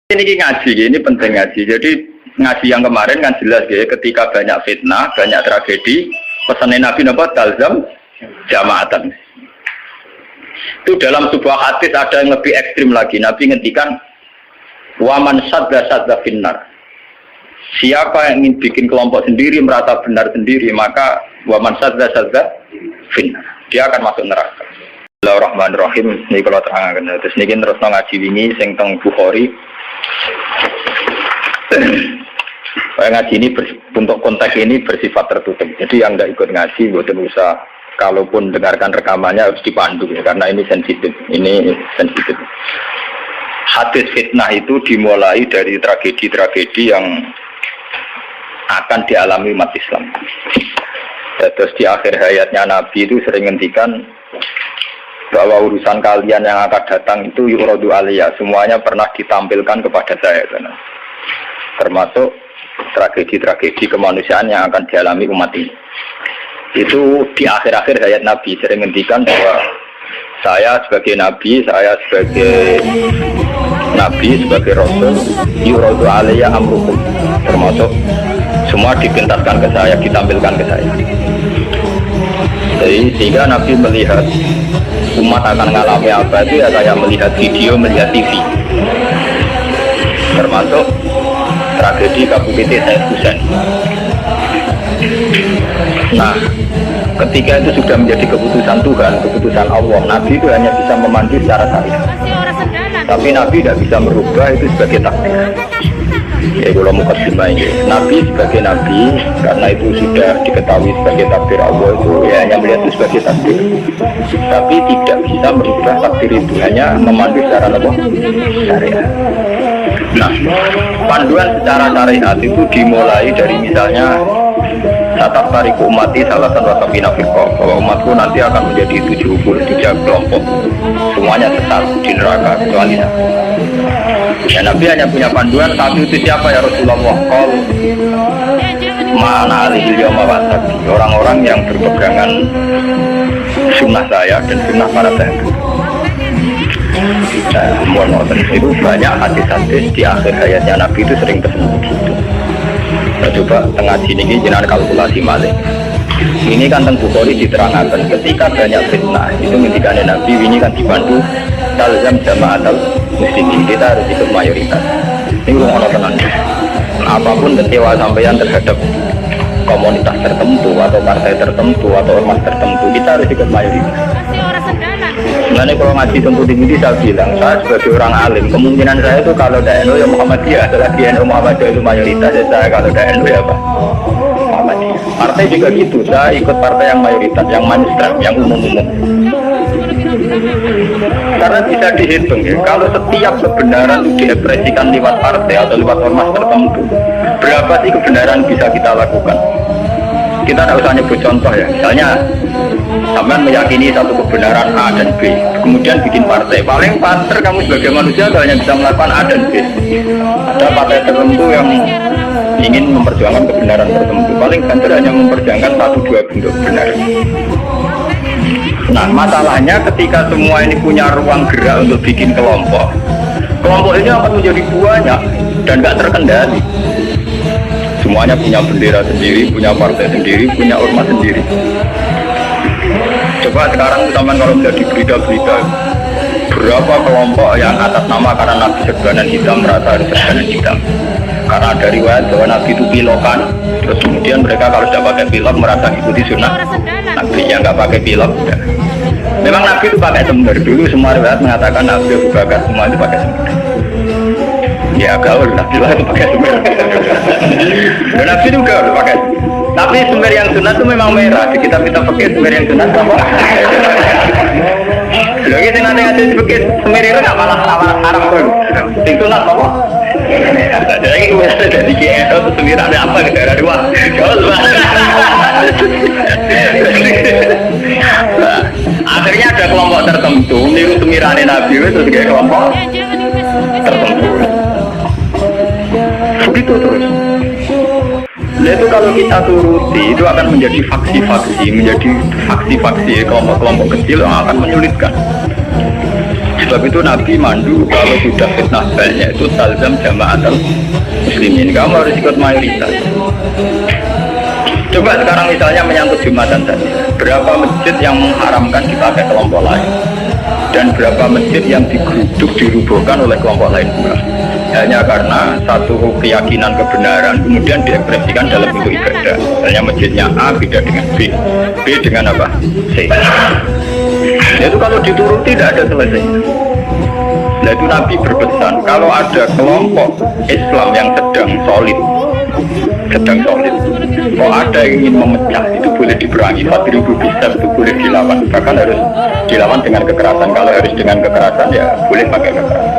Ini ngaji, ini penting ngaji. Jadi ngaji yang kemarin kan jelas ya, ketika banyak fitnah, banyak tragedi, pesannya Nabi Nabi talzam jamaatan. Itu dalam sebuah hadis ada yang lebih ekstrim lagi. Nabi ngendikan waman sadda finnar. Siapa yang ingin bikin kelompok sendiri, merasa benar sendiri, maka waman sadda finnar. Dia akan masuk neraka. Bismillahirrahmanirrahim. Ini kalau terangkan. Terus ini terus ngaji wingi sing teng Bukhari. Ngaji ini untuk konteks ini bersifat tertutup. Jadi yang tidak ikut ngaji, bukan usah. Kalaupun dengarkan rekamannya harus dipandu ya, karena ini sensitif. Ini sensitif. Hadis fitnah itu dimulai dari tragedi-tragedi yang akan dialami umat Islam. Terus di akhir hayatnya Nabi itu sering ngendikan bahwa urusan kalian yang akan datang itu yuradu aliyah, semuanya pernah ditampilkan kepada saya, termasuk tragedi-tragedi kemanusiaan yang akan dialami umat ini. Itu di akhir-akhir hayat Nabi sering ngendikan bahwa saya sebagai Nabi, sebagai Rasul, yuradu aliyah amrukum, termasuk semua dipintaskan ke saya, ditampilkan ke saya. Jadi sehingga Nabi melihat umat akan mengalami apa itu ya kayak melihat video, melihat TV. Termasuk tragedi KPT Said Husain. Nah, ketika itu sudah menjadi keputusan Tuhan, keputusan Allah, Nabi itu hanya bisa memandu secara syariat. Tapi Nabi tidak bisa merubah itu sebagai takdir. Ya kalau mukadimah ini, Nabi sebagai Nabi, karena itu sudah diketahui sebagai takdir Allah itu, ya hanya melihat itu sebagai takdir. Tapi tidak bisa merubah takdir itu, hanya memandu secara syariat. Nah, panduan secara syariat itu dimulai dari misalnya tatap tarik umati salah satu wasapina firqah, bahwa umatku nanti akan menjadi 73 kelompok, semuanya sesat di neraka kecuali satu. Ya, Nabi hanya punya panduan satu, itu siapa ya Rasulullah? Qol mana alihil yawma wasabi, orang-orang yang berpegangan sunnah saya dan sunnah para sahabat. Itu banyak hadis-hadis di akhir hayatnya Nabi itu sering pesan begitu. Nah, coba tengah sini jenengan kalkulasi malik. Ini kan tentang Bukhari diterangkan ketika banyak fitnah itu ketika Nabi ini kan dibantu talzam jamaatul muslimin, kita harus ikut mayoritas. Ini orang tenang. Apapun kecewa sampeyan terhadap komunitas tertentu atau partai tertentu atau ormas tertentu, kita harus ikut mayoritas. Nah, kalau ngaji tentu tinggi saya bilang, saya sebagai orang alim, kemungkinan saya itu kalau DNU ya Muhammadiyah, selagi NU Muhammadiyah itu mayoritas, ya saya kalau DNU ya apa? Muhammadiyah. Partai juga gitu, saya ikut partai yang mayoritas, yang mainstream, yang umum-umum. Karena bisa dihitung ya, kalau setiap kebenaran itu diekspresikan lewat partai atau lewat ormas tertentu, berapa sih kebenaran bisa kita lakukan? Kita tidak usah nyebut contoh ya, misalnya sampean meyakini satu kebenaran A dan B, kemudian bikin partai, paling panter kamu sebagai manusia hanya bisa melakukan A dan B. Ada partai tertentu yang ingin memperjuangkan kebenaran tertentu, paling banter hanya memperjuangkan 1-2 bentuk kebenaran. Nah, masalahnya ketika semua ini punya ruang gerak untuk bikin kelompok, kelompok ini akan menjadi banyak dan gak terkendali. Semuanya punya bendera sendiri, punya partai sendiri, punya ormas sendiri. Coba sekarang teman kalau menjadi berita-berita, berapa kelompok yang atas nama karena Nabi serbanan hitam merasa harus serbanan hitam. Karena ada riwayat bahwa Nabi itu pilokan, terus kemudian mereka kalau sudah pakai pilot merasa ikuti sunnah Nabi yang nggak pakai pilot. Ya. Memang Nabi itu pakai sember, dulu semua riwayat mengatakan Nabi Abu Bakar semua itu pakai sember. Ya gaul, Nabi lah itu pakai sember. Dan Nabi itu gaul pakai. Tapi sember yang sunat itu memang merah. Di kitab-kitab pakai sember yang sunat apa? Lagi sih nanti ada pakai sember itu nggak malah Arab tuh. Sing sunat apa? Jadi kita dari KL itu semir ada apa ke daerah dua? Gaul banget. Akhirnya ada kelompok tertentu niru semirane Nabi itu sebagai kelompok tertentu. Begitu terus. Nah, itu kalau kita turuti itu akan menjadi faksi-faksi, kelompok-kelompok kecil yang akan menyulitkan. Sebab itu Nabi mandu kalau sudah fitnah banyak itu talzam jama'atul muslimin, kamu harus ikut mayoritas. Coba sekarang misalnya menyangkut Jumatan saja, berapa masjid yang mengharamkan dipakai kelompok lain dan berapa masjid yang digeruduk dirubuhkan oleh kelompok lain pula hanya karena satu keyakinan kebenaran kemudian diekspresikan dalam bentuk ibadah. Misalnya masjidnya A beda dengan B, B dengan apa? C. Itu kalau dituruti tidak ada selesai. Nah itu Nabi berpesan kalau ada kelompok Islam yang sedang solid, kok ada yang ingin memecah itu boleh diperangi, 4.000 bisa itu boleh dilawan, bahkan harus dilawan dengan kekerasan. Kalau harus dengan kekerasan ya boleh pakai kekerasan.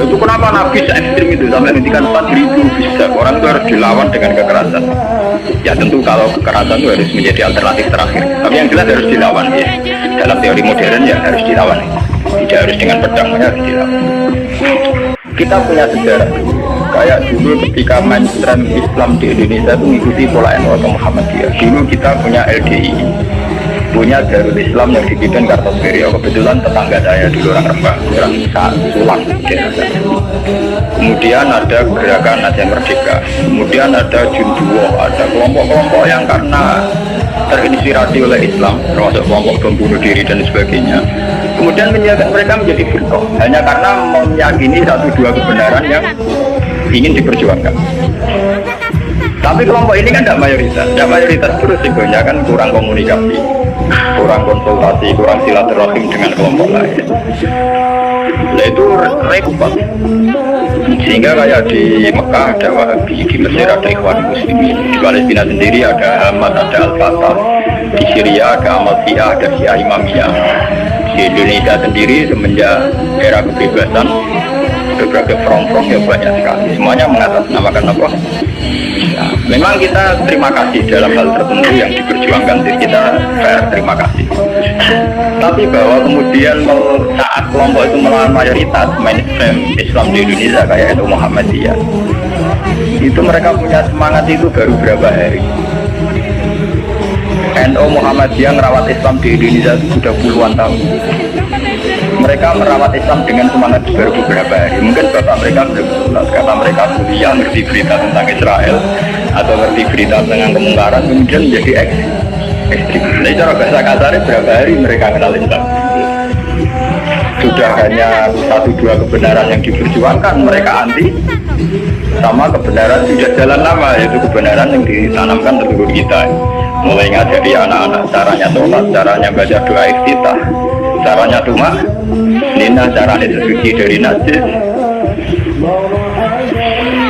Itu kenapa Nabi se-ekstrim itu sampai ngendikan 4.000 bisa orang itu harus dilawan dengan kekerasan. Ya tentu kalau kekerasan itu harus menjadi alternatif terakhir, tapi yang jelas harus dilawan ya. Dalam teori modern ya harus dilawan, tidak harus dengan pedang, harus dilawan. Kita punya sejarah kayak dulu ketika mainstream Islam di Indonesia itu mengikuti pola NU atau Muhammadiyah. Dulu kita punya LDI, punya Darul Islam yang dipimpin Kartosuwiryo. Kebetulan tetangga saya dulu orang Rembang, orang Sulang. Kemudian ada gerakan Aceh Merdeka, kemudian ada Junduwo, ada kelompok-kelompok yang karena terinspirasi oleh Islam, termasuk kelompok bom bunuh diri dan sebagainya. Kemudian mereka menjadi firqah hanya karena meyakini satu dua kebenaran yang ingin diperjuangkan. Tapi kelompok ini kan tidak mayoritas terus sehingga kan kurang komunikasi, kurang konsultasi, kurang silaturahim dengan kelompok lain. Nah itu repot. Sehingga kayak di Mekah ada Wahabi, di Mesir ada Ikhwan Muslimin, di Palestina sendiri ada Ahmad, ada Al-Fatah, di Syria ada Amal Syiah, ada Syiah Imamiyah. Di Indonesia sendiri semenjak era kebebasan berbagai front-front yang banyak sekali, semuanya mengatasnamakan apa? Nah, memang kita terima kasih dalam hal tertentu yang diperjuangkan, kita fair, terima kasih. Tapi bahwa kemudian saat kelompok itu melawan mayoritas mainstream Islam di Indonesia kayak itu Muhammadiyah, itu mereka punya semangat itu baru berapa hari. NU Muhammadiyah merawat Islam di Indonesia sudah puluhan tahun. Mereka merawat Islam dengan semangat baru beberapa hari. Mungkin bapak mereka belum jelas, kata mereka kuliah ngerti berita tentang Israel atau ngerti berita tentang kemungkaran, kemudian menjadi ekstrim. Jadi cara bahasa kasarnya berapa hari mereka kenal Islam. Sudah hanya satu dua kebenaran yang diperjuangkan, mereka anti. Sama kebenaran sudah jalan lama, yaitu kebenaran yang ditanamkan leluhur kita. Mulai ngajari anak-anak caranya sholat, caranya baca doa iftitah, caranya tumak nina, caranya bersuci dari najis.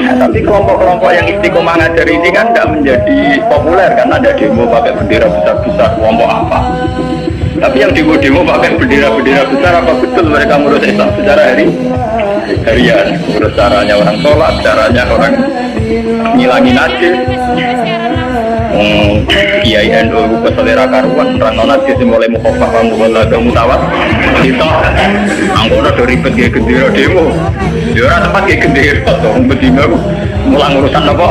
Nah, tapi kelompok-kelompok yang istiqomah ngajar ini kan tidak menjadi populer karena ada demo pakai bendera besar-besar. Kelompok apa? Tapi yang demo-demo pakai bendera-bendera besar, apa betul mereka ngurus Islam secara harian? Ngurus caranya orang sholat, caranya orang ngilangin najis. Kiai NU ke selera karuan rano najis mulai mukhofaf mulai mutawat kita anggota dari ribet kayak gendera demo ya orang tempat kayak gendera dong betina mulang urusan apa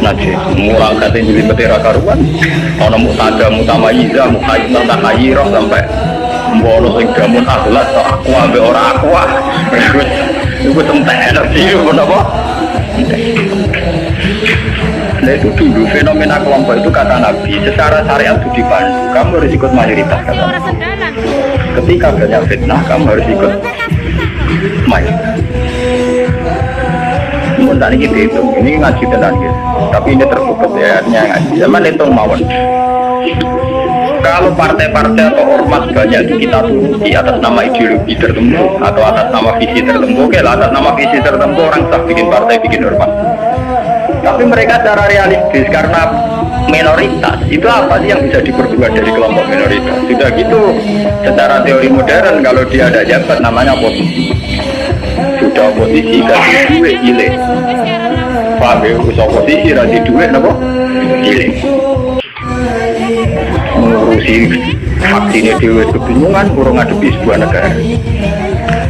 najis mulang katanya jadi bendera karuan kalau mutada mutamayiza mukhayyidah tahayyirah sampai mbono sing gamun akhlak atau aku ambil orang aqua itu tentang energi itu apa. Nah itu dulu fenomena kelompok itu kata Nabi secara syariat itu dipandu, kamu harus ikut mayoritas kata. Ketika banyak fitnah kamu harus ikut mayoritas. Mungkin tadi kita hitung, ini ngaji tenan gitu, tapi ini tertutup ya, artinya ngaji zaman hitung mawon. Kalau partai-partai atau ormas banyak itu kita turuti atas nama ideologi tertentu atau atas nama visi tertentu, oke lah atas nama visi tertentu orang sah bikin partai, bikin ormas. Tapi mereka secara realistis karena minoritas itu apa sih yang bisa diperbuat dari kelompok minoritas? Sudah gitu secara teori modern kalau dia ada jabat namanya oposisi. Sudah oposisi kasih duit gile. Paham ya? Oposisi kasih duit apa? Gile. Mengurusi vaksinnya dewa kebingungan kurang ngadepi sebuah negara.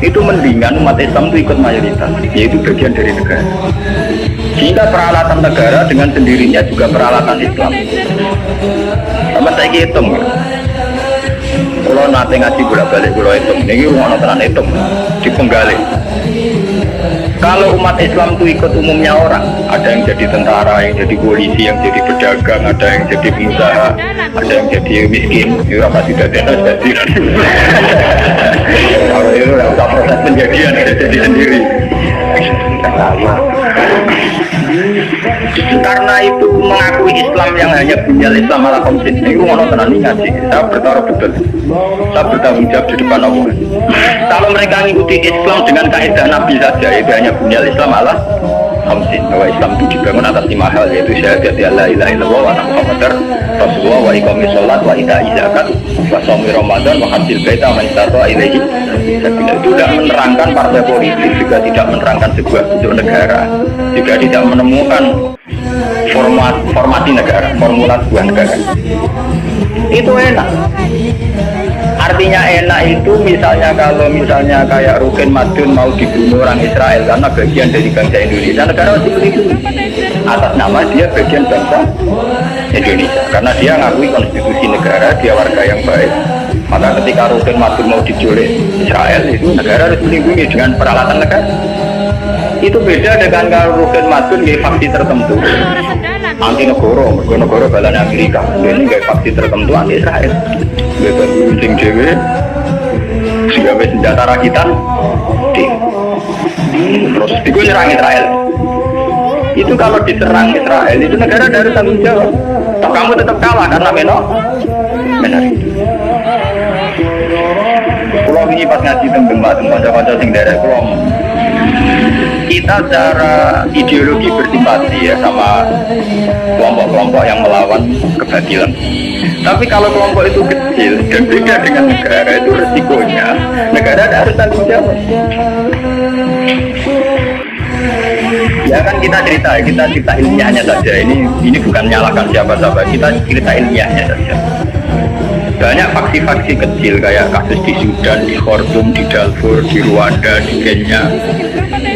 Itu mendingan umat Islam itu ikut mayoritas, yaitu bagian dari negara. Sehingga peralatan negara dengan sendirinya juga peralatan Islam. Sama saya hitung, Kulo nate ngaji bolak-balik kulo hitung. Niki rumono tenan hitung di penggalih. Kalau umat Islam itu ikut umumnya orang, ada yang jadi tentara, yang jadi polisi, yang jadi pedagang, ada yang jadi pengusaha, ada yang jadi miskin. Itu apa tidak jadi. Kalau itu udah proses penjadian, jadi sendiri. Karena itu mengakui Islam yang hanya punya Islam ala komsit. Ini ngono tenan ngaji. Saya bertaruh betul. Saya bertanggung jawab di depan Allah. Kalau mereka mengikuti Islam dengan kaidah Nabi saja, itu hanya punya Islam ala komsit. Bahwa Islam itu dibangun atas 5 hal, yaitu syahadat la ilaha illallah wa anna muhammadar rasulullah wa iqamis shalat wa ita'iz zakat wa shaumi ramadan wa hajjil baita man istata'a ilaihi sabila. Itu tidak menerangkan partai politik, juga tidak menerangkan sebuah bentuk negara, juga tidak menemukan formasi negara, formula sebuah negara. Itu enak. Artinya enak itu misalnya kalau misalnya kayak Rukin Madun mau dibunuh orang Israel karena bagian dari bangsa Indonesia, negara harus dilindungi atas nama dia bagian bangsa Indonesia karena dia ngakui konstitusi negara, dia warga yang baik. Maka ketika Rukin Madun mau diculik Israel, itu negara harus dilindungi dengan peralatan negara. Itu beda dengan kalau Rukin Madun di faksi tertentu anti negara balan Amerika, ini kayak faksi tertentu anti Israel. Bebas kucing cewek, siapa senjata rakitan, terus itu nyerang Israel. Itu kalau diserang Israel, itu negara harus tanggung jawab. Toh kamu tetap kalah karena benar. Kalau ini pas ngaji tentang baca-baca sing daerah kalau kita secara ideologi bersimpati ya sama kelompok-kelompok yang melawan kebatilan. Tapi kalau kelompok itu kecil dan beda dengan negara, itu resikonya negara harus tanggung jawab. Ya kan kita cerita ilmiahnya saja. Ini bukan menyalahkan siapa-siapa, kita cerita ilmiahnya saja. Banyak faksi-faksi kecil kayak kasus di Sudan, di Khartoum, di Darfur, di Rwanda, di Kenya.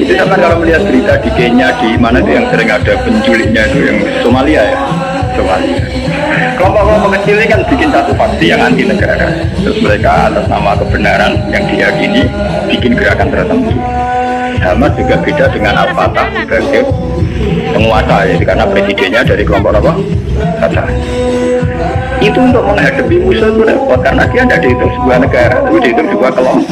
Itu sama kalau melihat berita di Kenya, di mana itu yang sering ada penculiknya itu yang Somalia ya, Somalia. Kelompok-kelompok kecil ini kan bikin satu faksi yang anti negara. Terus mereka atas nama kebenaran yang diyakini bikin gerakan tertentu. Hamas juga beda dengan Al-Fatah sebagai penguasa ya, karena presidennya dari kelompok apa? Fatah. Itu untuk menghadapi musuh itu repot karena dia tidak dihitung sebuah negara, tapi dihitung sebuah kelompok.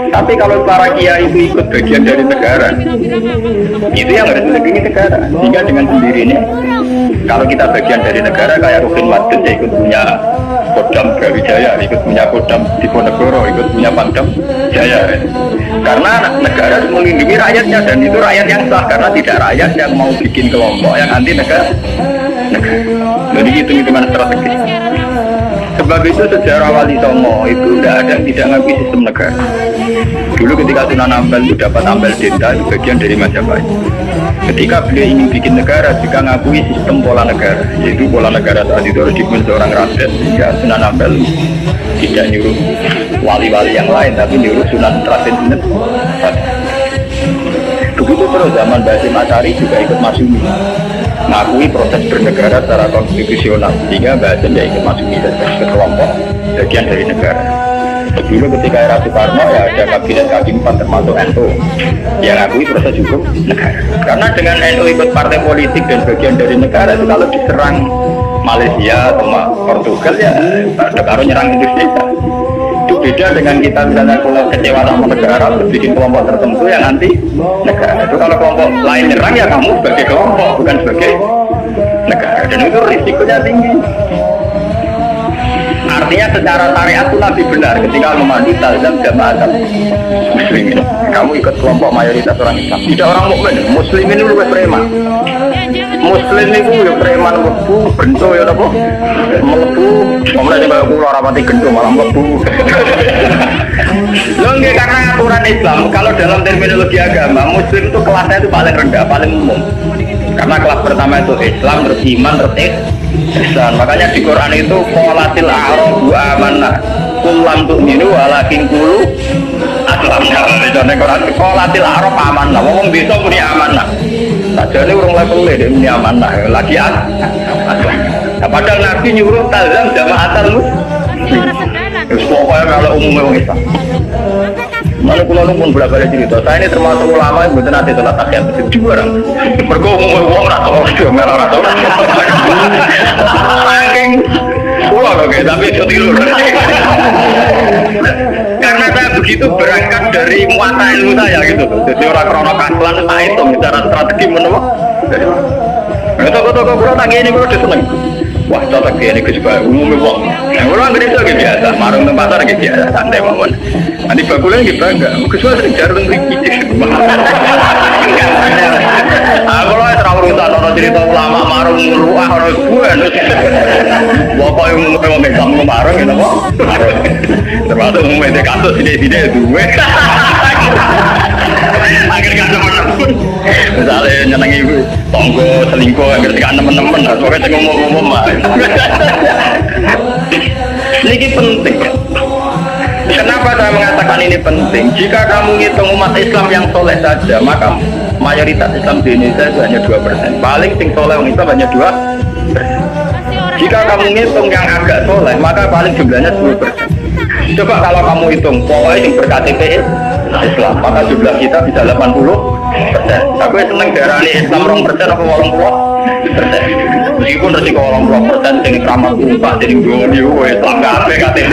Tapi kalau para kiai itu ikut bagian dari negara, itu yang harus melindungi negara. Sehingga dengan sendirinya, kalau kita bagian dari negara kayak Rukin Madun ya ikut punya Kodam Brawijaya, ikut punya Kodam Diponegoro, ikut punya Pangdam Jaya. Karena negara harus melindungi rakyatnya dan itu rakyat yang sah karena tidak rakyat yang mau bikin kelompok yang anti negara. Jadi hitung-hitungan strategis. Sebab itu sejarah Wali Songo itu tidak ada yang tidak ngakui sistem negara. Dulu ketika Sunan Ampel itu dapat Ampel Denta itu bagian dari Majapahit. Ketika beliau ingin bikin negara juga ngakui sistem pola negara, yaitu pola negara saat itu harus dipimpin seorang rakyat. Ya Sunan Ampel tidak nyuruh wali-wali yang lain, tapi nyuruh Sunan Traten. Begitu terus zaman Basim Asy'ari juga ikut Masyumi, mengakui proses bernegara secara konstitusional, sehingga Basim ya ikut Masyumi dan ke kelompok bagian dari negara. Dulu ketika era Soekarno ya ada kabinet-kabinet termasuk NU yang ngakui proses hukum negara. Karena dengan NU ikut partai politik dan bagian dari negara itu kalau diserang Malaysia atau Portugal ya ada baru nyerang Indonesia. Itu beda dengan kita misalnya kalau kecewa sama negara bikin kelompok tertentu yang anti negara. Itu kalau kelompok lain nyerang ya kamu sebagai kelompok bukan sebagai negara, dan itu risikonya tinggi. Artinya secara syariat itu Nabi benar ketika memandu talzam jamaah muslimin. Kamu ikut kelompok mayoritas orang Islam, tidak orang mukmin. Muslimin itu lebih preman. Muslim itu ya preman lebu, bentuk ya apa? Melebu, mulai dari pulau rapati gendong malah melebu. Loh enggak, karena aturan Islam kalau dalam terminologi agama Muslim itu kelasnya itu paling rendah, paling umum. Karena kelas pertama itu Islam, terus iman, terus Islam. Makanya di Quran itu qolatil a'rabu amanna kullam tu'minu walakin qulu aslamna. Di Quran qolatil a'rab amanna, wong bisa muni amanah. Sajane urung level dia muni amanah, lagi aslam. Nah, padahal Nabi nyuruh talzam jama'atul Pokoknya kalau umumnya orang Islam. Mana pulau pun berapa kali cerita. Saya ini termasuk ulama yang betul nanti telah takyat itu orang. Bergumul uang atau orang merah atau saking pulau loh, tapi itu tidur. Karena saya begitu berangkat dari muata ilmu saya gitu. Jadi orang krono kaslan saya itu bicara strategi menurut. Toko-toko pulau tangga ini pulau diseneng. Wah, cocok ini kesukaan umumnya uang. Yang orang gede itu biasa, marung tempat pasar biasa, santai mawon. Nanti bakulnya gitu enggak, kesukaan sering jarang riki. Kalau terlalu urusan orang cerita ulama marung ruah orang buan. Bapak yang mau megang marung itu kok. Termasuk mau megang kasus ini itu. Akhirnya kan teman-teman misalnya nyenengi tonggo selingkuh akhirnya kan teman-teman pokoknya ngomong-ngomong mah ini penting. Kenapa saya mengatakan ini penting? Jika kamu ngitung umat Islam yang soleh saja, maka mayoritas Islam di Indonesia itu hanya 2%. Paling sing soleh orang Islam hanya 2%. Jika kamu ngitung yang agak soleh, maka paling jumlahnya 10%. Coba kalau kamu hitung, pokoknya yang ber-KTP Islam, maka jumlah kita bisa 80%. Aku seneng daerah ini Islam 2% apa 80%. Meskipun resiko 80% ini keramat umpah, ini dua Islam KTP KTP.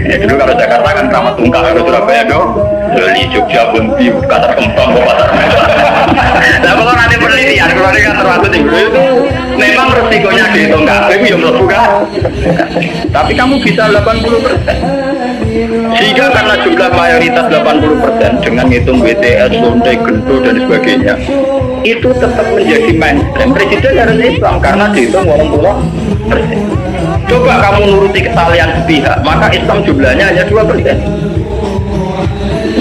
Ya dulu kalau Jakarta kan keramat tungkah, kalau Surabaya dong, Beli, Jogja, Bunti, Kasar Kembang, Pasar. Nah kalau nanti penelitian, kalau ini kan terlalu tinggi itu, memang resikonya dihitung KTP, ya menurut kan. Tapi kamu bisa 80%. Sehingga karena jumlah mayoritas 80% dengan ngitung BTS, Londe, Gento dan sebagainya, itu tetap menjadi mainstream. Presiden harus Islam karena dihitung 80%. Coba kamu nuruti kesalahan sepihak, maka Islam jumlahnya hanya 2%.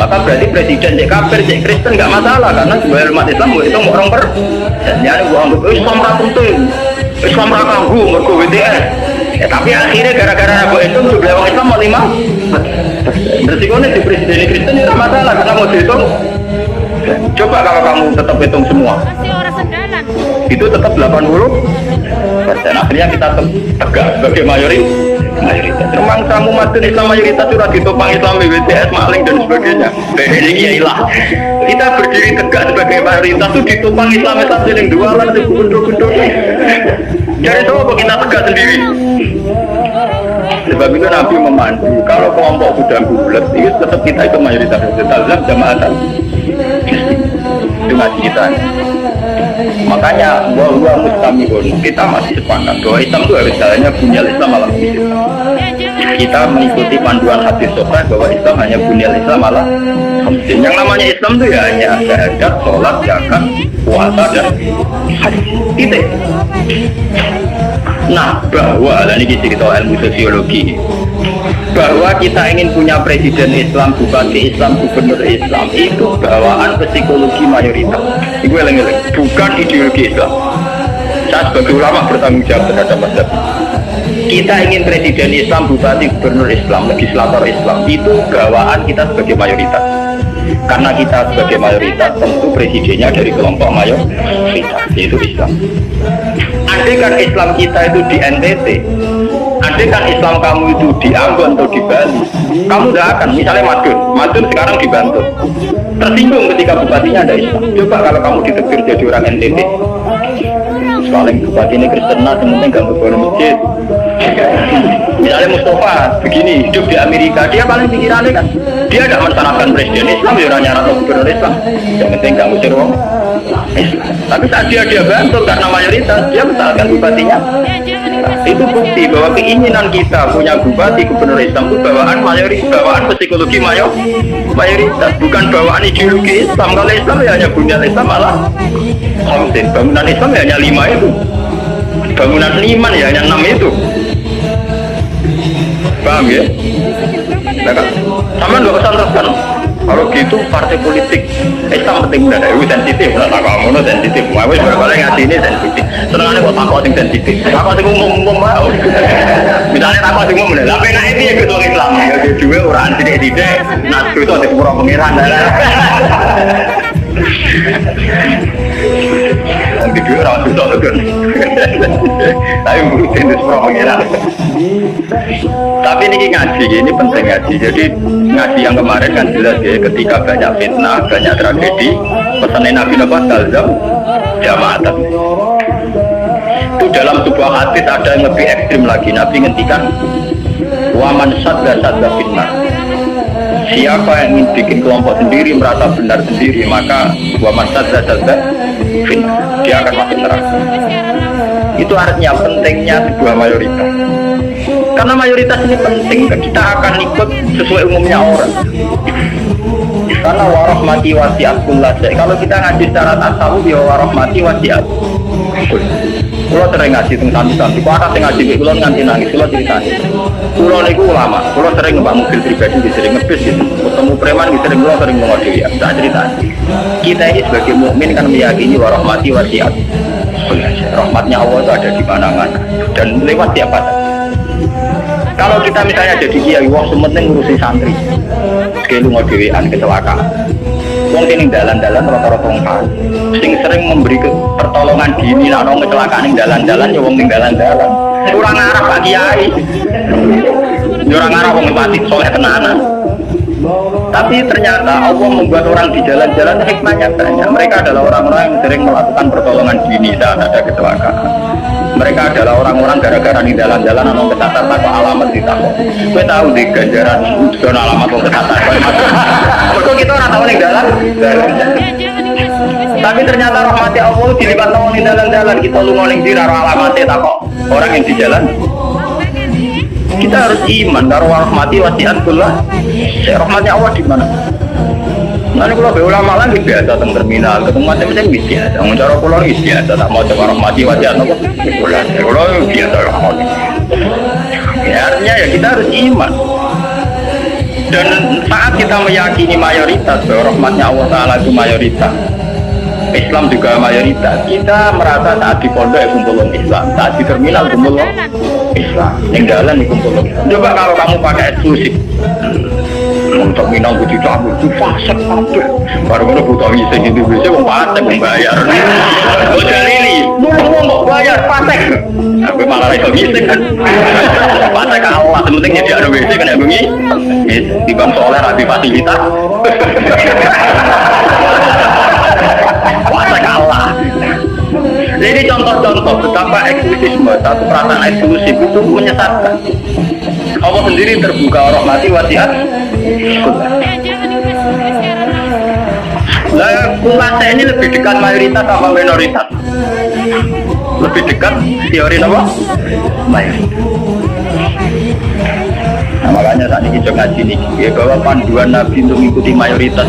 Maka berarti presiden cek kafir, cek Kristen nggak masalah karena jumlah umat Islam itu orang per. Dan yang gua anggap Islam rapunting, Islam rakanggu, mergo BTS. Tapi akhirnya gara-gara Abu itu jumlah orang Islam mau 5. Resikonya di presiden Kristen itu masalah karena mau dihitung. Coba kalau kamu tetap hitung semua, itu tetap 80%. Akhirnya kita tegak sebagai mayoritas. Memang kamu masuk Islam mayoritas sudah ditopang Islam BTS, maling dan sebagainya. Ini iyalah. Kita berdiri tegak sebagai mayoritas itu ditopang Islam sering dua lah, gundul-gundul. Dari itu kita tegak sendiri. Sebab itu Nabi memandu. Kalau kelompok sudah bulat, itu tetap kita itu mayoritas. Dalam jamaatan. Itu ngaji kita. Makanya bahwa mustamihun kita masih sepakat bahwa Islam itu harus jalannya bunyal Islam ala Islam. Kita mengikuti panduan hadis sahih bahwa Islam hanya bunyal Islam ala Islam. Yang namanya Islam itu ya hanya syahadat, sholat, zakat, puasa dan haji. Titik. Nah, bahwa ini cerita ilmu sosiologi, bahwa kita ingin punya presiden Islam, bupati Islam, gubernur Islam, itu bawaan psikologi mayoritas. Itu eleng-eleng, bukan ideologi Islam. Saya sebagai ulama bertanggung jawab terhadap mazhab. Kita ingin presiden Islam, bupati, gubernur Islam, legislator Islam, itu bawaan kita sebagai mayoritas. Karena kita sebagai mayoritas, tentu presidennya dari kelompok mayoritas, yaitu Islam. Andai kan Islam kita itu di NTT, andai kan Islam kamu itu di Ambon atau di Bali, kamu tidak akan, misalnya Madun sekarang di Bantul, tersinggung ketika bupatinya ada Islam. Coba kalau kamu ditegur jadi orang NTT, paling bupati ini Kristen, yang penting gak berbuat masjid. Misalnya Mustafa begini, hidup di Amerika, dia paling pikirannya kan, dia tidak mensyaratkan presiden Islam, dia orang nyarat gubernur Islam, yang penting gak musir wong Islam. Tapi saat dia bantu karena mayoritas, dia mensyaratkan bupatinya. Itu bukti bahwa keinginan kita punya bupati gubernur Islam itu bawaan mayoritas, bawaan psikologi mayoritas, bukan bawaan ideologi Islam. Kalau Islam ya hanya bunyian Islam malah khamsin, bangunan Islam ya hanya 5 itu, bangunan iman ya hanya 6 itu. Paham ya? Nah, kan? Sama nggak usah teruskan. Kalau gitu partai politik Islam penting dan itu sensitif. Nah, kamu itu sensitif. Mau berapa kali ngaji ini sensitif. Senangannya kok takut yang sensitif. Takut yang umum mau. Misalnya takut yang umum. Tapi nah ini ya ketua Islam. Ya juga orang tidak. Nah itu ada kurang pengiran. Di duit orang itu kan. Tapi ngurusin itu semua pengiran. Tapi ini ngaji, ini penting ngaji. Jadi ngaji yang kemarin kan jelas ya, ketika banyak fitnah, banyak tragedi, pesannya Nabi Talzam jamaatan. Itu dalam sebuah hadis ada yang lebih ekstrim lagi. Nabi ngendikan waman sadda fitnah. Siapa yang ingin bikin kelompok sendiri, merasa benar sendiri, maka waman sadda fitnah, dia akan masuk neraka. Itu artinya pentingnya sebuah mayoritas. Karena mayoritas ini penting, kita akan ikut sesuai umumnya orang. Karena warahmati wasi'at kullah syai'. Kalau kita ngaji secara tasawuf ya warahmati wasi'at. Kulo sering ngaji teng santri-santri, kok ada sing ngaji kulo nganti nangis, kulo ceritani. Kulo niku ulama, kulo sering numpak mobil pribadi, sering ngebis gitu. Ketemu preman sering kulo sering ngomong dhewe ya, tak ceritani. Kita ini sebagai mukmin kan meyakini warahmati wasi'at. Rahmatnya Allah itu ada di mana-mana dan lewat siapa saja. Kalau kita misalnya jadi kiai, wong sementing ngurusi santri, sekali mau dewean kecelakaan. Wong sing dalan-dalan rata-rata wong kan, sing sering memberi pertolongan dini, nak nong kecelakaan ning dalan-dalan, ya wong ning dalan-dalan. Kurang arah Pak Kiai, kurang arah wong mati soleh tenanan. Tapi ternyata Allah membuat orang di jalan-jalan hikmahnya banyak. Mereka adalah orang-orang yang sering melakukan pertolongan dini saat ada kecelakaan. Mereka adalah orang-orang gara-gara di jalan-jalan atau kesasar atau alamat di tahu. Gue tahu di ganjaran zona alamat atau kesasar. Betul kita orang tahu di jalan. Tapi ternyata rahmati Allah dilipat tahu di jalan-jalan. Kita lu ngoling di alamatnya tak kok orang yang di jalan. Kita harus iman karo rahmati wasi'at kullah. Rahmatnya Allah di mana? Nanti kalau ulama lagi biasa teng terminal, ketemu macam-macam biasa. Mau cara pulau biasa, tak mau coba rahmati wasi'at apa? Kalau biasa rahmati. Ya, artinya ya kita harus iman. Dan saat kita meyakini mayoritas bahwa rahmatnya Allah Taala itu mayoritas, Islam juga mayoritas. Kita merasa saat di pondok ya kumpul Islam, saat di terminal kumpul Islam, yang jalan di kumpul Islam. Coba kalau kamu pakai eksklusif, untuk minang butuh campur, itu fasek apa? Baru mana butuh bisa gitu, bisa mau fasek membayar. Udah lili, mau bayar fasek. Aku malah itu bisa kan? Fasek Allah, penting jadi ada bisa kan ya bunyi? Di bang soleh rapi fasilitas. Kuasa kalah. Jadi contoh-contoh betapa eksklusisme, satu perasaan eksklusif itu menyesatkan. Allah sendiri terbuka rahmati wasi'at. Lah kuasa ini lebih dekat mayoritas sama minoritas. Lebih dekat teori apa? Mayoritas. Nah, makanya saat ini juga ngaji nih ya, bahwa panduan Nabi untuk mengikuti mayoritas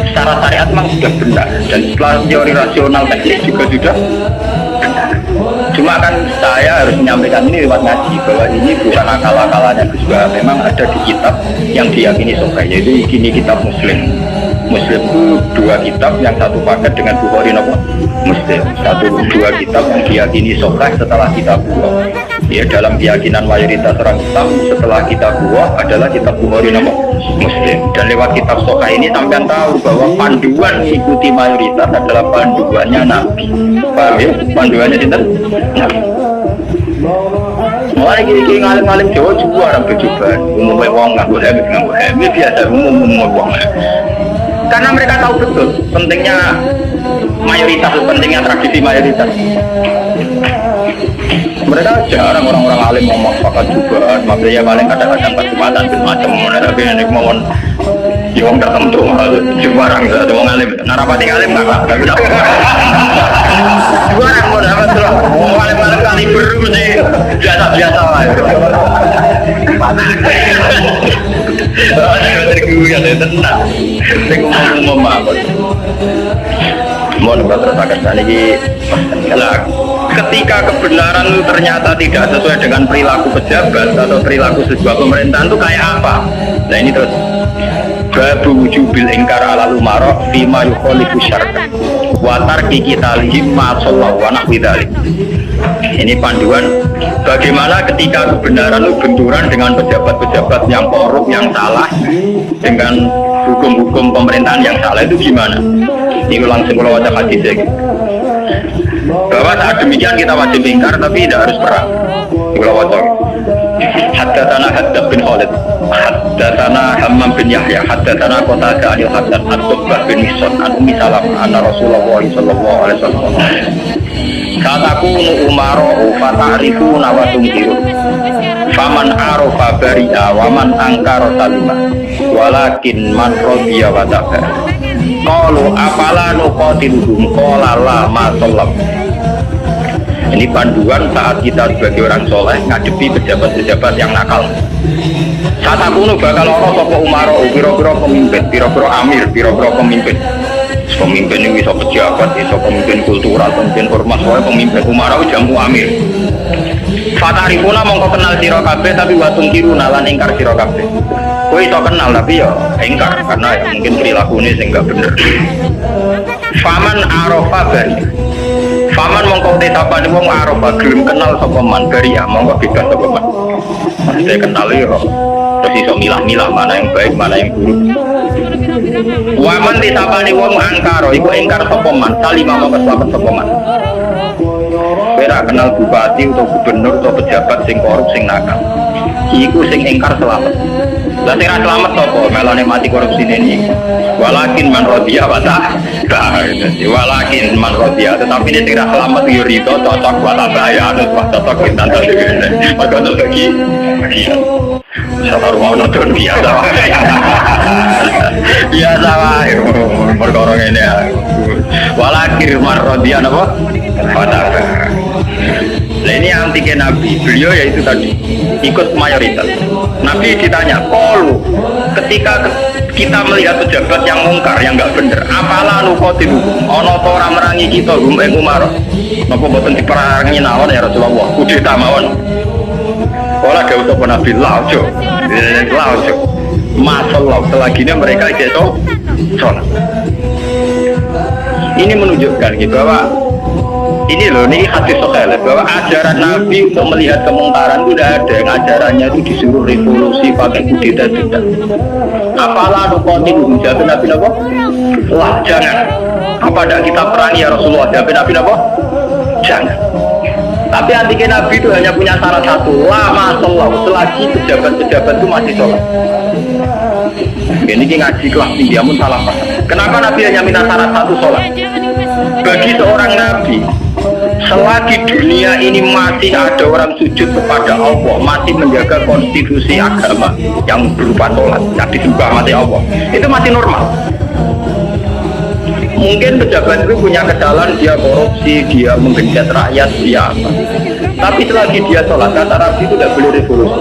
secara syariat memang sudah benar, dan setelah teori rasional teknis juga sudah benar. Cuma kan saya harus menyampaikan ini lewat ngaji bahwa ini bukan akal-akalannya Gus Wahab, memang ada di kitab yang diyakini sahih, yaitu ini kitab Muslim. Muslim itu dua kitab, yang satu paket dengan Bukhari nopo Muslim, dua kitab yang diyakini sahih setelah kitab Bukhari. Ya, dalam keyakinan mayoritas orang Islam setelah kitab Bukhari adalah kitab Bukhari nopo Muslim. Dan lewat kitab sahih ini sampai tahu bahwa panduan mengikuti mayoritas adalah panduannya Nabi. Paham ya? Panduannya sinten? Nabi. Mulai gini ngalim-ngalim Jawa juga orang berjubahan, umumnya wong nganggo helm biasa umum wong. Karena mereka tahu betul pentingnya mayoritas, pentingnya tradisi mayoritas. Mereka jarang orang-orang alim ngomong pakai jubahan, makanya paling kadang-kadang pas Jumatan macam tapi ini ngomong yang datang tuh jubarang ada orang alim, narapati alim nggak tapi jubarang mau dapat tuh, alim-alim kali baru mesti biasa-biasa lah. Terguyur ya tenang, ngomong apa? Mau terus lagi lah. Ketika kebenaran ternyata tidak sesuai dengan perilaku pejabat atau perilaku sebuah pemerintahan itu kayak apa? Nah ini terus babu wujubil ingkar ala umara fima yukholifu syarka wa tarki qitalihim ma sallallahu wa nahwi dzalik. Ini panduan bagaimana ketika kebenaran itu benturan dengan pejabat-pejabat yang korup, yang salah, dengan hukum-hukum pemerintahan yang salah, itu gimana? Ini langsung kalau wajah hadis ya. Bahwa saat demikian kita wajib ingkar, tapi tidak harus perang. Kalau wajib. Haddatsana Haddad bin Khalid, haddatsana Hammam bin Yahya, haddatsana Qatadah anil Hasan an Tubbah bin Mihsan an Ummi Salamah anna Rasulullah sallallahu alaihi wasallam Satakunu umaro'u fata'rifu nawatum kiru faman arofa bari'a waman angkar salima walakin man rodiya wadabar qalu apala nuqatiluhum qala la ma sallam. Ini panduan saat kita sebagai orang soleh ngadepi pejabat-pejabat yang nakal. Satakunu bakal ono sapa umaro'u pira-pira pemimpin, pira-pira amir, pira-pira pemimpin. Pemimpin ini bisa pejabat, bisa pemimpin kultural, pemimpin ormas, pemimpin umara jamu amir. Fatarifuna mongko kenal sira kabeh tapi watung kiru nalan ingkar sira kabeh. Kowe iso kenal tapi ya ingkar karena ya mungkin perilakunya sing enggak bener. Faman arofa bari. Faman mongko te sapane wong arofa gelem kenal sapa man bari ya mongko bebas sapa man. Maksudnya kenal ya terus iso milah-milah mana yang baik, mana yang buruk. Waman disapani wong angkaro iku ingkar sapa man salima mongko selamat sapa man. Kowe kenal bupati atau gubernur atau pejabat sing korup sing nakal iku sing ingkar selamat. Lah sing ra selamat sapa melone mati korupsi ini. Walakin man rodiya wa ta. Walakin man rodiya tetapi nek sing ra selamat yo rito cocok wa ta ya anu cocok pintan dhewe. Maka lagi sabar wae nonton biasa. Biasa wae perkara ngene ya. Walakin man rodiya napa? Wa ta. Nah ini anti Nabi, beliau yaitu tadi ikut mayoritas. Nabi ditanya, kalau ketika kita melihat pejabat yang mungkar, yang nggak bener, apalah nukotibukum, ono to orang merangi kita, umar, nopo boten diperangi nawon ya Rasulullah, kudeta mawon. Olah gak usah Nabi laujo, masalah selagi mereka itu sholat. Ini menunjukkan gitu bahwa ini loh, ini hadis sahih bahwa ajaran Nabi untuk melihat kemungkaran itu tidak ada, yang ajarannya itu disuruh revolusi pakai kudeta tidak. Apalah nukotin jawab Nabi apa? Wah jangan. Apa tidak kita perangi ya Rasulullah? Jawab Nabi apa? Jangan. Tapi antiknya Nabi itu hanya punya syarat satu, lama sholat selagi pejabat-pejabat itu masih sholat. Ini ngaji kelas tinggi, amun salah paham. Kenapa Nabi hanya minta syarat satu sholat? Bagi seorang Nabi, selagi dunia ini masih ada orang sujud kepada Allah, masih menjaga konstitusi agama yang berupa sholat, yang disembah mati Allah, itu masih normal. Mungkin pejabat itu punya kesalahan, dia korupsi, dia menggencet rakyat, dia apa. Tapi selagi dia sholat, kata Nabi itu tidak boleh revolusi.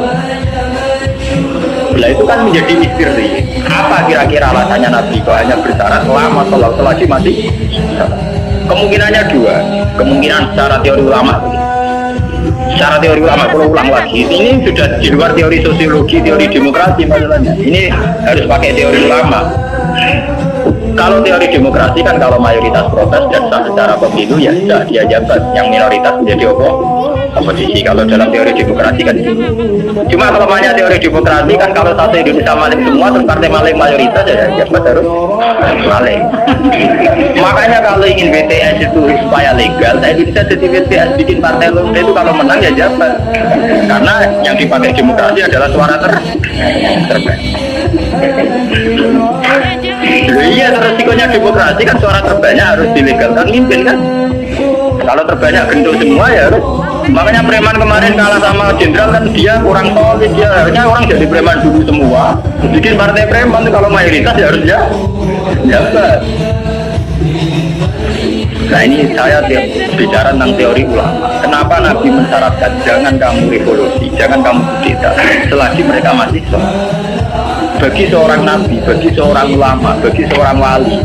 Nah itu kan menjadi misteri. Apa kira-kira alasannya Nabi kok hanya bersyarat lama sholat selagi masih sholat? Kemungkinannya dua, kemungkinan secara teori ulama. Secara teori ulama, kalau ulang lagi, ini sudah di luar teori sosiologi, teori demokrasi masalahnya. Ini harus pakai teori ulama. Kalau teori demokrasi kan kalau mayoritas protes dan sah secara pemilu ya sudah dia jabat, yang minoritas menjadi oposisi. Kalau dalam teori demokrasi kan cuma kalau banyak teori demokrasi kan kalau satu Indonesia maling semua terus partai maling mayoritas ya jabat harus maling. Makanya kalau ingin BTS itu supaya legal, saya Indonesia jadi BTS bikin partai lain itu kalau menang ya jabat, karena yang dipakai demokrasi adalah suara terbaik. Iya, resikonya demokrasi kan suara terbanyak harus dilegalkan mimpin kan. Kalau terbanyak gendut semua ya harus. Makanya preman kemarin kalah sama jenderal kan dia kurang solid, dia harusnya orang jadi preman dulu semua. Bikin partai preman kalau mayoritas ya harus ya. Nah ini saya bicara tentang teori ulama. Kenapa Nabi mensyaratkan jangan kamu revolusi, jangan kamu kudeta selagi mereka masih sholat. Bagi seorang nabi, bagi seorang ulama, bagi seorang wali,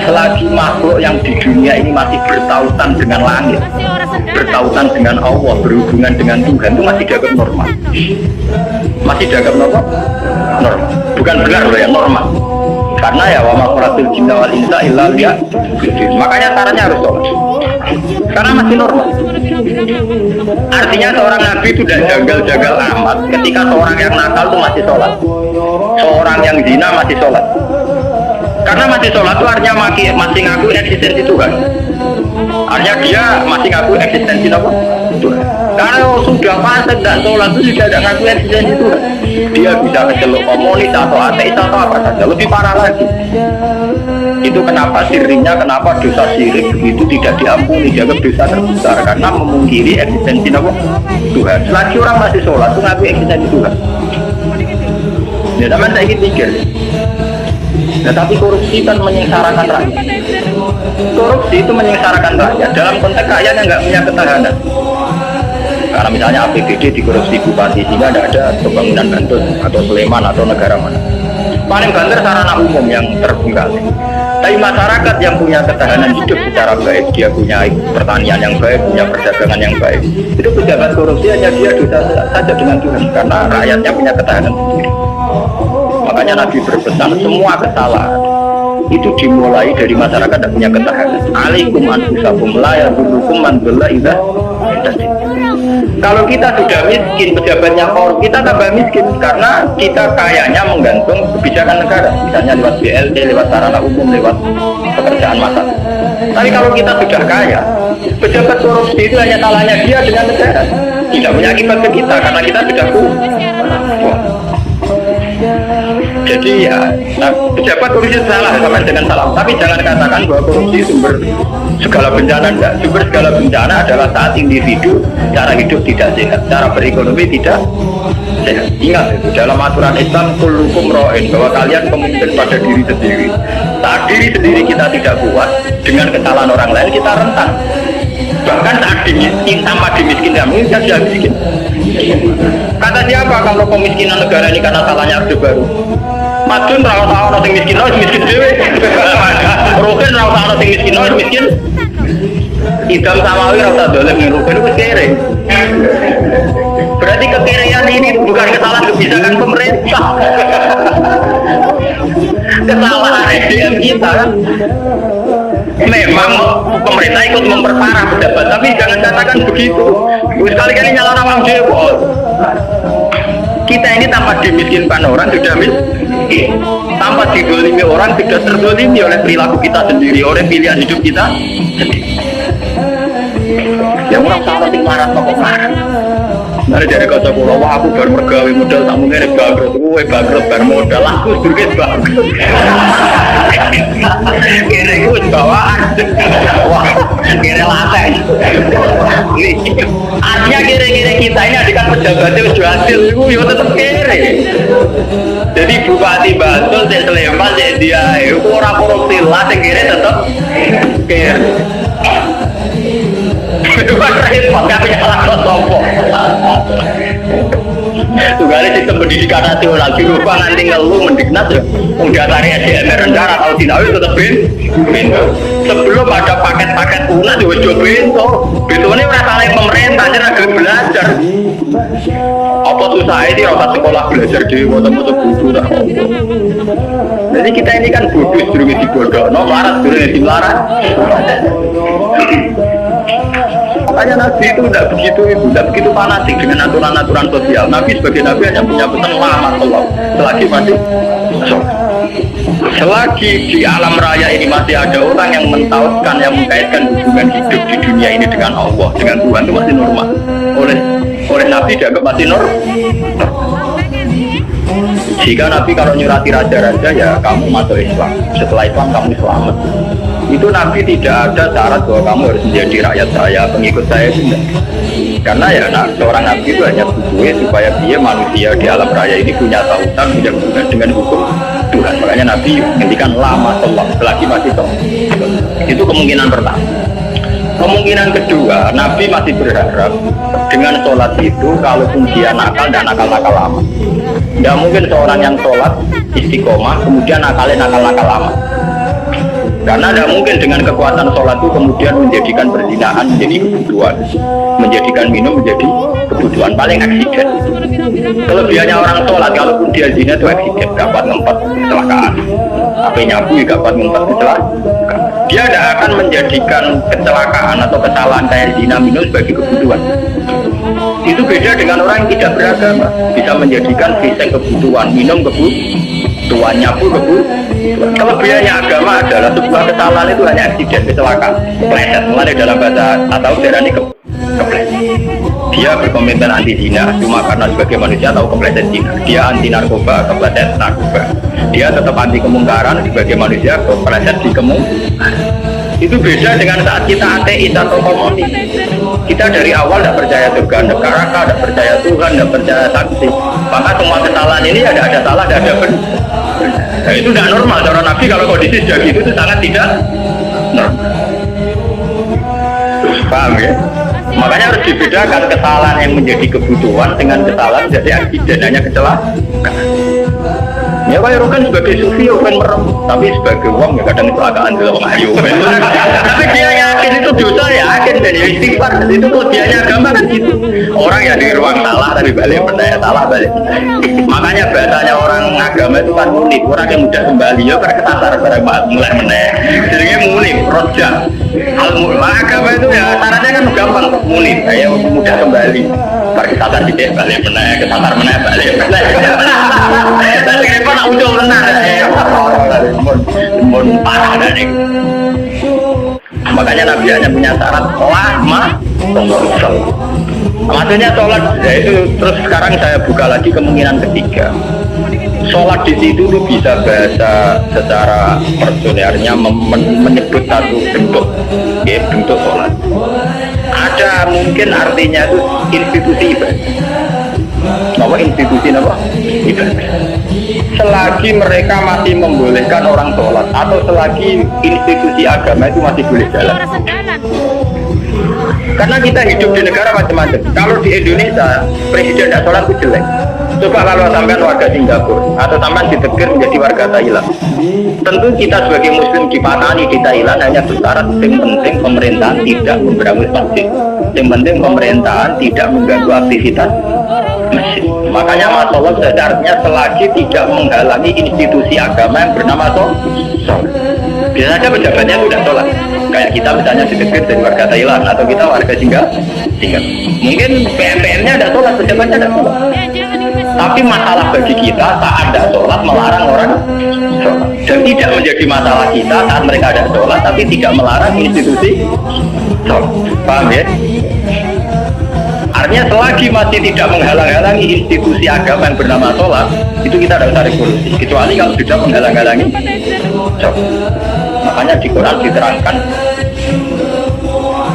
selagi makhluk yang di dunia ini masih bertautan dengan langit, bertautan dengan Allah, berhubungan dengan Tuhan, itu masih dianggap normal. Masih dianggap normal? Normal. Bukan benar loh ya, normal. Karena ya wa ma khalaqtul jinna wal insa illa liya'budun. Makanya caranya harus sholat. Karena masih normal. Artinya seorang nabi itu tidak jagal-jagal amat ketika seorang yang nakal itu masih sholat, seorang yang zina masih sholat. Karena masih sholat itu artinya masih ngaku eksistensi Tuhan. Artinya dia masih ngaku eksistensi apa? Tuhan. Karena sudah fasik dan sholat itu sudah tidak ngaku eksistensi Tuhan. Dia bisa kecelok komunis atau ateis atau apa saja. Lebih parah lagi. Itu kenapa siriknya, kenapa dosa sirik begitu tidak diampuni, dianggap dosa terbesar karena memungkiri eksistensi apa? Tuhan. Selagi orang masih sholat itu ngaku eksistensi Tuhan. Ya, tapi saya ingin mikir. Nah, tapi korupsi kan menyengsarakan rakyat. Korupsi itu menyengsarakan rakyat dalam konteks rakyat yang nggak punya ketahanan. Karena misalnya APBD dikorupsi bupati sehingga tidak ada pembangunan Bantul atau Sleman atau negara mana. Paling banter sarana umum yang terbengkalai. Tapi masyarakat yang punya ketahanan hidup secara baik, dia punya pertanian yang baik, punya perdagangan yang baik. Itu pejabat korupsi hanya dia dosa saja dengan Tuhan karena rakyatnya punya ketahanan sendiri. Makanya Nabi berpesan semua kesalahan itu dimulai dari masyarakat yang punya ketahanan. Alaikum anfusakum la yadurukum man dhalla idza ihtadaytum. Kalau kita sudah miskin, pejabatnya korup, kita tambah miskin karena kita kayaknya menggantung kebijakan negara, misalnya lewat BLT, lewat sarana umum, lewat pekerjaan massal. Tapi kalau kita sudah kaya, pejabat korupsi itu hanya salahnya dia dengan negara, tidak punya akibat ke kita karena kita sudah kuat. Jadi ya, pejabat korupsi salah sama dengan salah. Tapi jangan katakan bahwa korupsi sumber segala bencana. Enggak. Sumber segala bencana adalah saat individu cara hidup tidak sehat, cara berekonomi tidak sehat. Ingat itu dalam aturan Islam kullukum ra'in, bahwa kalian pemimpin pada diri sendiri. Saat diri sendiri kita tidak kuat, dengan kesalahan orang lain kita rentan. Bahkan saat dimiskin tanpa dimiskin kami saja miskin. Kata siapa kalau kemiskinan negara ini karena salahnya Orde Baru? Madun rawat orang yang miskin, miskin dewe. Roken rawat orang yang miskin. Idam Samawi rawat dolem yang Roken itu kere. Berarti kekerean ini bukan kesalahan kebijakan pemerintah. Kesalahan SDM kita kan. Memang pemerintah ikut memperparah pejabat, tapi jangan katakan begitu. Sekali-kali nyala nama dewa. Kita ini tanpa dimiskinkan orang sudah miskin, tanpa didolimi orang sudah terdolimi oleh perilaku kita sendiri, oleh pilihan hidup kita sendiri. Yang orang salah sing marah kok marah. Dari kata pulau, wah aku baru mergawe modal tak mungkin bangkrut, gue bangkrut baru modal, aku sedikit bangkrut. Kira gue bawaan, wah kira lantai. Artinya kira-kira kita ini adikan pejabatnya udah hasil, gue tetap kira. Jadi bupati Bantul, saya Sleman, saya dia, orang korupsi lah, saya kira tetap kira. Itu kan repot, gak punya salah sopo. Tugale sistem pendidikan nasional dirubah nanti ngeluh mendiknas ya. Udah tarik SDM rendah atau tidak tetap bento. Sebelum ada paket-paket unas juga coba bento. Bento ini merasa oleh pemerintah jadi agak belajar. Apa susah ini rasa sekolah belajar di foto-foto buku tak. Jadi kita ini kan bodoh dulu di bodoh, no larat dulu di larat. Makanya Nabi itu tidak begitu fanatik dengan aturan-aturan sosial. Nabi sebagai Nabi hanya punya pesan lama selagi masih selagi di alam raya ini masih ada orang yang mentautkan, yang mengkaitkan hubungan hidup di dunia ini dengan Allah, dengan Tuhan itu masih normal. Oleh Nabi dianggap masih normal. Jika Nabi kalau nyurati raja-raja ya kamu masuk Islam, setelah Islam kamu selamat. Itu Nabi tidak ada syarat bahwa kamu harus menjadi rakyat saya, pengikut saya tidak. Karena ya seorang Nabi itu hanya butuh supaya dia manusia di alam raya ini punya tautan, punya hubungan dengan hukum Tuhan. Makanya Nabi ngendikan lama sholat selagi masih sholat. Itu kemungkinan pertama. Kemungkinan kedua, Nabi masih berharap dengan sholat itu kalaupun dia nakal dan nakal-nakal lama. Tidak mungkin seorang yang sholat istiqomah kemudian nakalnya nakal-nakal lama. Karena tidak mungkin dengan kekuatan sholat itu kemudian menjadikan perzinahan menjadi kebutuhan, menjadikan minum menjadi kebutuhan, paling aksiden. Kelebihannya orang sholat, kalaupun dia zina itu aksiden, dapat ngempet kecelakaan. Apa nyabu dapat ngempet kecelakaan. Dia tidak akan menjadikan kecelakaan atau kesalahan kayak zina minum sebagai kebutuhan. Itu beda dengan orang yang tidak beragama, bisa menjadikan fisik kebutuhan, minum kebutuhan, nyabu kebutuhan. Kelebihannya agama adalah sebuah kesalahan itu hanya aksiden, kecelakaan, kepleset. Mulai dalam bahasa atau darani kepleset. Dia berkomitmen anti zina cuma karena sebagai manusia tahu kepleset zina. Dia anti narkoba, kepleset narkoba. Dia tetap anti kemungkaran sebagai manusia, kepleset di kemungkaran. Itu beda dengan saat kita ateis atau komunis. Kita dari awal tidak percaya surga, neraka, tidak percaya Tuhan, tidak percaya saksi. Maka semua kesalahan ini ada salah, ada benar. Nah, itu tidak normal. Cara Nabi kalau kondisi sudah gitu itu sangat tidak normal. Paham ya? Makanya harus dibedakan kesalahan yang menjadi kebutuhan dengan kesalahan jadi aksiden, hanya kecelakaan. Ya Pak Rokan sebagai sufi Rokan merem, tapi sebagai uang ya kadang itu agak andel ayo. Tapi dia yakin itu dosa ya, yakin dan ya istighfar. Itu kelebihannya agama kan gitu. Orang yang di ruang salah tapi balik percaya salah balik. Makanya bahasanya orang agama itu kan unik. Orang yang mudah kembali ya karena kesasar pada mulai meneh. Jadinya unik, rojak. Agama itu ya syaratnya kan gampang unik. Kayak mudah kembali. Pada kesasar dikit balik meneh, kesasar meneh balik. Tapi kenapa nak ujung benar? Mun parah dari. Makanya Nabi hanya punya syarat lama sholat. Maksudnya sholat, ya itu terus sekarang saya buka lagi kemungkinan ketiga. Sholat di situ tuh bisa bahasa secara personalnya menyebut satu bentuk, ya bentuk sholat. Ada mungkin artinya itu institusi ibadah. Apa institusi apa? Ibadah. Selagi mereka masih membolehkan orang sholat atau selagi institusi agama itu masih boleh jalan. Karena kita hidup di negara macam-macam. Kalau di Indonesia presiden tidak sholat itu jelek. Coba kalau sampai warga Singapura atau sampai ditegur menjadi warga Thailand. Tentu kita sebagai muslim dipatani di Thailand hanya bersyarat yang penting pemerintahan tidak memberangus masjid. Yang penting pemerintahan tidak mengganggu aktivitas masjid. Makanya masalah sebenarnya selagi tidak menghalangi institusi agama yang bernama sholat. Biasanya pejabatnya itu tidak sholat. Kayak kita misalnya ditegur dari warga Thailand atau kita warga Singapura. Mungkin PM-nya ada sholat, pejabatnya ada sholat. Tapi masalah bagi kita saat ada sholat melarang orang sholat. Dan tidak menjadi masalah kita saat mereka ada sholat, tapi tidak melarang institusi sholat. Paham ya? Artinya selagi masih tidak menghalang-halangi institusi agama yang bernama sholat, itu kita tidak usah revolusi. Kecuali kalau sudah menghalang-halangi sholat. Makanya di Quran diterangkan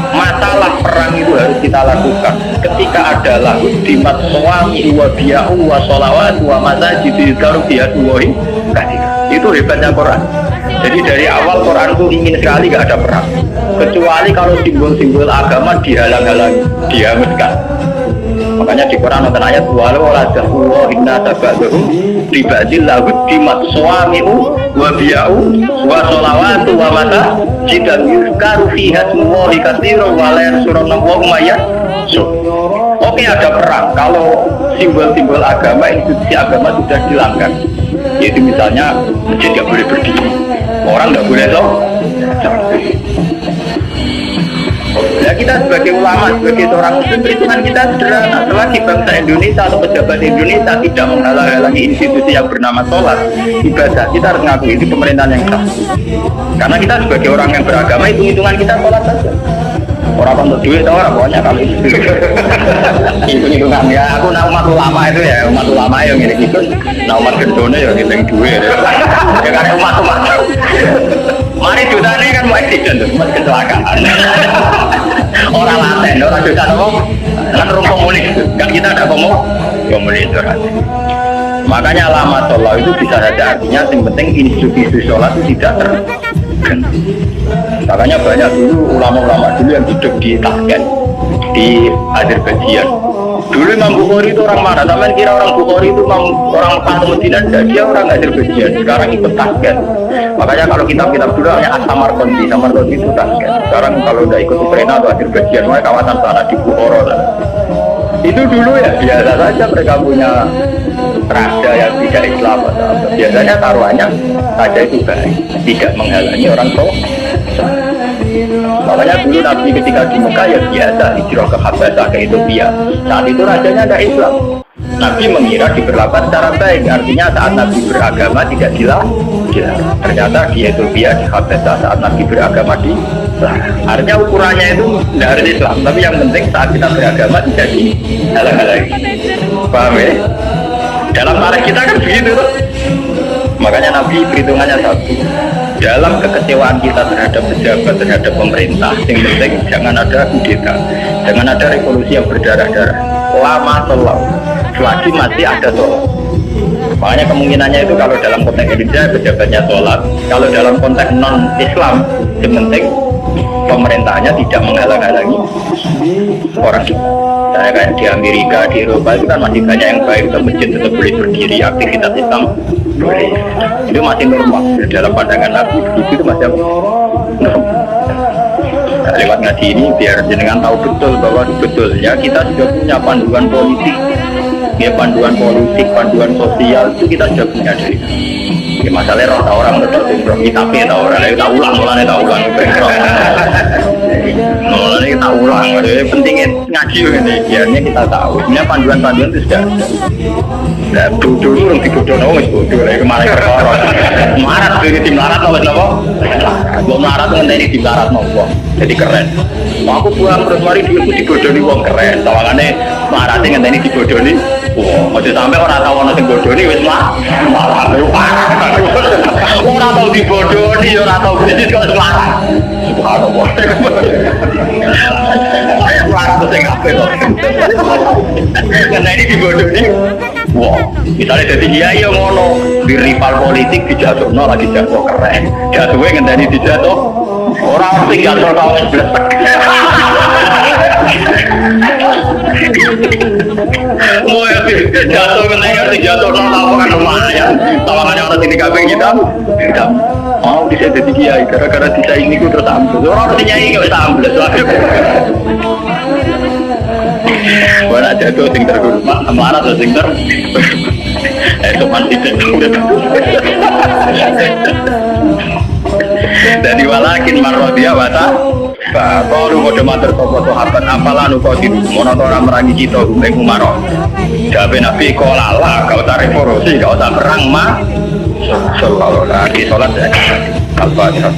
masalah perang itu harus kita lakukan ketika ada lagu dimat suami wa biya'u wa sholawat wa masajid yudhkaru biya'atullahi katsira. Itu hebatnya Quran. Jadi dari awal Quran itu ingin sekali gak ada perang, kecuali kalau simbol-simbol agama dihalang-halangi, dihanguskan. Makanya di Quran ada ayat walau la inna tabahu dibadil lahu dimat suami'u wa biya'u wa sholawatu wa masajid yudhkaru fiha ismullahi katsiran wa la yansuruna wa Oke, ada perang kalau simbol-simbol agama, institusi agama sudah dilanggar. Yaitu misalnya masjid tidak boleh berdiri, orang tidak boleh Ya kita sebagai ulama, sebagai seorang muslim, perhitungan kita sederhana. Selagi bangsa Indonesia atau pejabat Indonesia tidak menghalang-halangi institusi yang bernama sholat, ibadah, kita harus ngakui itu pemerintahan yang sah. Karena kita sebagai orang yang beragama, hitung-hitungan kita sholat saja. Orang untuk duit atau orang pokoknya kalau itu hitung-hitungan ya. Aku nak umat ulama itu ya, umat ulama yang gini gitu. Nah umat gendone ya ngitung duit. Ya karena umat. Mari jutanya kan mau accident tuh, mau kecelakaan. Orang laten, orang juta ngomong kan orang komunis, kan kita ada komunis orang. Makanya lama sholat itu bisa saja artinya yang penting institusi sholat itu tidak terganggu. Makanya banyak dulu ulama-ulama dulu yang hidup di Tashkent, di Azerbaijan. Dulu Imam Bukhari itu orang mana? Taman kira orang Bukhari itu orang Mekah atau Madinah? Dia orang Azerbaijan. Sekarang ikut Tashkent. Makanya kalau kitab-kitab dulu hanya Samarkandi itu Tashkent. Sekarang kalau udah ikut Ukraina atau Azerbaijan, mereka kawasan sana di Bukhara. Itu dulu ya biasa saja mereka punya raja yang tidak Islam atau apa. Biasanya taruhannya saja itu baik, tidak menghalangi orang tua. Makanya dulu Nabi ketika di Mekah ya biasa hijrah ke Habasah ke Ethiopia. Saat itu rajanya ada Islam. Nabi mengira diperlakukan secara baik, artinya saat Nabi beragama tidak dilarang. Ternyata di Ethiopia, di Habesha saat Nabi beragama di artinya ukurannya itu tidak harus Islam, tapi yang penting saat kita beragama tidak dihalang-halangi. Paham ya? Dalam tarikh kita kan begitu tuh. Makanya Nabi perhitungannya satu. Dalam kekecewaan kita terhadap pejabat, terhadap pemerintah, yang penting jangan ada kudeta, jangan ada revolusi yang berdarah-darah. Lama selalu, selagi masih ada sholat. Makanya kemungkinannya itu kalau dalam konteks Indonesia pejabatnya sholat, kalau dalam konteks non-Islam, yang penting pemerintahnya tidak menghalang-halangi orang. Misalnya kayak di Amerika, di Eropa itu kan masih banyak yang baik, masjid tetap boleh berdiri, aktivitas Islam boleh. Itu masih normal dalam pandangan Nabi, itu masih normal. Nah, lewat ngaji ini biar jenengan tahu betul bahwa sebetulnya kita sudah punya panduan politik, ya panduan politik, panduan sosial itu kita sudah punya dari. Ya, masalahnya roh orang betul betul kita peta orang, kita ulang, mulanya kita ulang, mulanya kita ulang. Jadi pentingnya ngaji ini, biarnya kita tahu. Sebenarnya panduan-panduan itu sudah. Nah, bodoh itu orang dibodoh, nongis bodoh. Lagi kemana perkara? Marat, jadi tim larat, nongis apa? Belum larat ngendani tim larat nopo. Jadi keren. Mau aku pulang terus mari dulu dibodoh nih, wong keren. Tawangannya maratnya ngendani dibodoh nih. Wah, masih sampai orang tahu orang dibodoh nih, wes malah parah. Orang tahu dibodoh nih, orang tahu bisnis kok semarang. Subhanallah. Semarang tuh saya ngapain loh. Ngendani dibodoh nih. Wah, misalnya jadi kiai yang ngono di rival politik dijatuhno lagi jatuh keren, jatuhnya ngendani dijatuh orang tinggal tahun 11. Mau ya jatuh ngendani jatuh tahun kan lumayan, tawangannya orang sini kabeh kita mau bisa jadi kiai gara-gara disaingi itu terus ambil orang disaingi nggak bisa ambil Wala jatuh sing terguru marah atau sing ter itu masih jadi walakin marrodia wata kalau kode mater sopo sahabat apalah nukotin monotora merangi kita rumeng umaro jabe nabi kolala kau tak revolusi kau tak perang mah selalu lagi sholat ya al-fatihah.